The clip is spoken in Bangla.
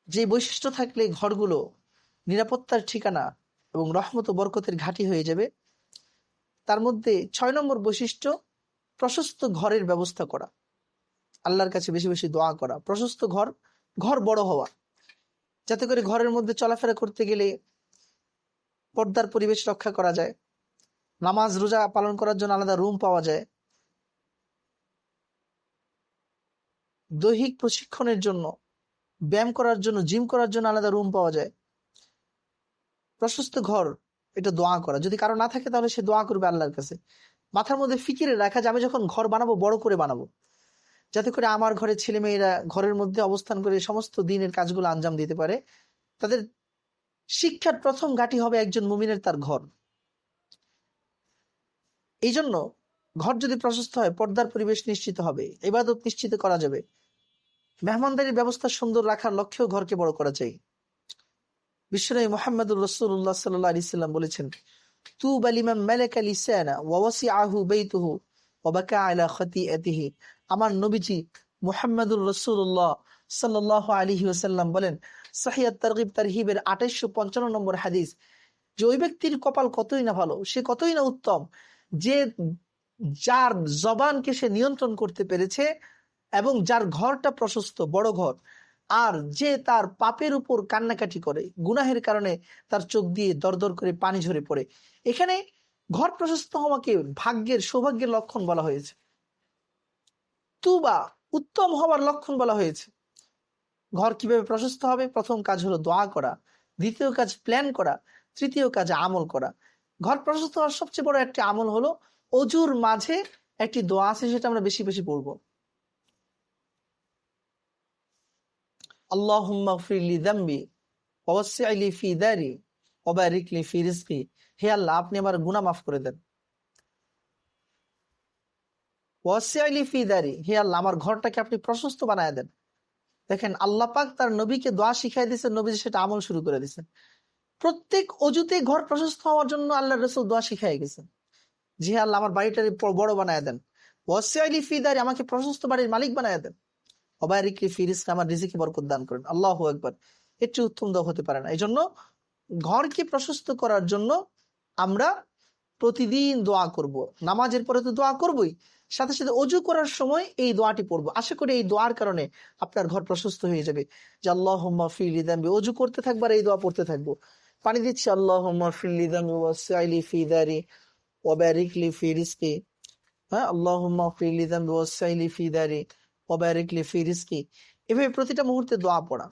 যে বৈশিষ্ট্য থাকলে ঘরগুলো নিরাপত্তার ঠিকানা এবং রহমত ও বরকতের ঘাঁটি হয়ে যাবে, তার মধ্যে 6 নম্বর বৈশিষ্ট্য প্রশস্ত ঘরের ব্যবস্থা করা, আল্লাহর কাছে বেশি বেশি দোয়া করা। প্রশস্ত ঘর, ঘর বড় হওয়া, যাতে করে ঘরের মধ্যে চলাফেরা করতে গেলে পর্দার পরিবেশ রক্ষা করা যায়, নামাজ রোজা পালন করার জন্য আলাদা রুম পাওয়া যায়, দৈহিক প্রশিক্ষণের জন্য, ব্যায়াম করার জন্য, জিম করার জন্য আলাদা রুম পাওয়া যায়। প্রশস্ত ঘর, এটা দোয়া করা। যদি কারো না থাকে তাহলে সে দোয়া করবে আল্লাহর কাছে। মাথার মধ্যে ফিকিরে রাখা যে আমি যখন ঘর বানাবো বড় করে বানাবো, যাতে করে আমার ঘরের ছেলেমেয়েরা ঘরের মধ্যে অবস্থান করে সমস্ত দিনের কাজগুলো আঞ্জাম দিতে পারে। তাদের শিক্ষার প্রথম ঘাঁটি হবে একজন মুমিনের তার ঘর। এই জন্য ঘর যদি প্রশস্ত হয়, পর্দার পরিবেশ নিশ্চিত হবে, ইবাদত নিশ্চিত করা যাবে। মেহমানদারির ব্যবস্থা সুন্দর রাখার লক্ষ্যেও ঘরকে বড় করা চাই। বিশ্বনবী মুহাম্মদুর রাসূলুল্লাহ সাল্লাল্লাহু আলাইহি ওয়াসাল্লাম বলেছেন, তুবা লিমান মালাকা লিসানা ওয়া ওয়াসিআহু বাইতুহু ওয়া বাকা আলা খাতিআতিহি। আমার নবীজি মুহাম্মদুর রাসূলুল্লাহ সাল্লাল্লাহু আলাইহি ওয়াসাল্লাম বলেন, সহিহ আত-তারগিব তারহিবের 2855 নম্বর হাদিস, যে ওই ব্যক্তির কপাল কতই না ভালো, সে কতই না উত্তম, যে যার জবানকে সে নিয়ন্ত্রণ করতে পেরেছে এবং যার ঘরটা প্রশস্ত, বড় ঘর। আর যে তার পাপের উপর কান্নাকাটি করে, গুনাহের কারণে তার চোখ দিয়ে দরদর করে পানি ঝরে পড়ে। এখানে ঘর প্রশস্ত হওয়াকে ভাগ্যের, সৌভাগ্যের লক্ষণ বলা হয়েছে। তুবা, উত্তম হওয়ার লক্ষণ বলা হয়েছে। ঘর কিভাবে প্রশস্ত হবে? প্রথম কাজ হলো দোয়া করা, দ্বিতীয় কাজ প্ল্যান করা, তৃতীয় কাজ আমল করা। ঘর প্রশস্ত হওয়ার সবচেয়ে বড় একটি আমল হলো অজুর মাঝে একটি দোয়া আছে, সেটা আমরা বেশি বেশি পড়বো। আল্লাহুম্মা গফির লি যামবি ওয়া ওয়াসসি' লি ফি দারি ওয়া বারিক লি ফি রিজকি। হে আল্লাহ, আপনি আমার গুনাহ মাফ করে দেন। ওয়া ওয়াসসি' লি ফি দারি, হে আল্লাহ, আমার ঘরটাকে আপনি প্রশস্ত বানায় দেন। দেখেন, আল্লাহ পাক তার নবীকে দোয়া শিখাই দিয়েছেন, নবী সেটা আমল শুরু করে দিয়েছেন। প্রত্যেক অজুতে ঘর প্রশস্ত হওয়ার জন্য আল্লাহ রাসূল দোয়া শিখাই গেছেন, জি আল্লাহ, আমার বাড়িটাকে বড় বানায় দেন। ওয়াসসি' লি ফি দারি, আমাকে প্রশস্ত বাড়ির মালিক বানায় দেন। ওয়া বারিক লি ফি রিজকি, আমার রিজিকে বরকত দান করেন। আল্লাহু আকবার। এর চেয়ে উত্তম দোয়া হতে পারে না। এই জন্য ঘরকে প্রশস্ত করার জন্য আমরা প্রতিদিন দোয়া করব। নামাজের পরে তো দোয়া করবই, সাথে সাথে অজু করার সময় এই দোয়াটি পড়বো। আশা করি এই দোয়ার কারণে আপনার ঘর প্রশস্ত হয়ে যাবে। যে আল্লাহুম্মা ফির লি যামবি, অজু করতে থাকবো আর এই দোয়া পড়তে থাকবো। পানি দিচ্ছি, আল্লাহুম্মা ফির লি যামবি ওয়াসসি' লি ফি দারি ওয়া বারিক লি ফি রিজকি। হ্যাঁ, আল্লাহুম্মা ফির লি যামবি ওয়াসসি' লি ফি দারি ওয়া বারিক লি ফি রিজকি। এভাবে প্রতিটা মুহূর্তে দোয়া পড়া।